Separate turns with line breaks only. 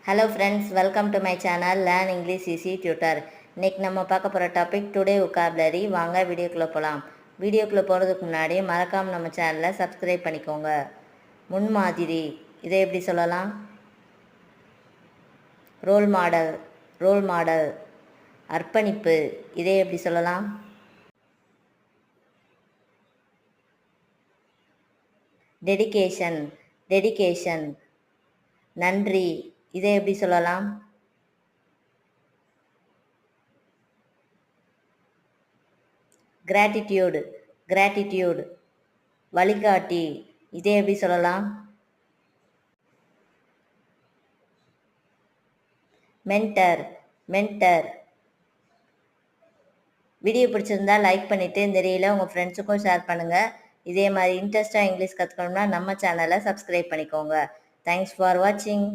Hello friends, welcome to my channel Learn English Easy Tutor. இன்னைக்கு நம்ம பார்க்க போகிற டாபிக் டுடே vocabulary. வாங்க வீடியோக்குள்ளே போகலாம். வீடியோக்குள்ளே போகிறதுக்கு முன்னாடி மறக்காமல் நம்ம சேனலை சப்ஸ்கிரைப் பண்ணிக்கோங்க. முன்மாதிரி, இதை எப்படி சொல்லலாம்? Role model. அர்ப்பணிப்பு, இதை எப்படி சொல்லலாம்? டெடிகேஷன். நன்றி, இதை எப்படி சொல்லலாம்? கிராட்டிடியூட். வழிகாட்டி, இதை எப்படி சொல்லலாம்? மென்டர். வீடியோ பிடிச்சிருந்தா லைக் பண்ணிவிட்டு இந்த ரீலை உங்கள் ஃப்ரெண்ட்ஸுக்கும் ஷேர் பண்ணுங்கள். இதே மாதிரி இன்ட்ரெஸ்டாக இங்கிலீஷ் கற்றுக்கணும்னா நம்ம சேனலை சப்ஸ்கிரைப் பண்ணிக்கோங்க. தேங்க்ஸ் ஃபார் வாட்சிங்.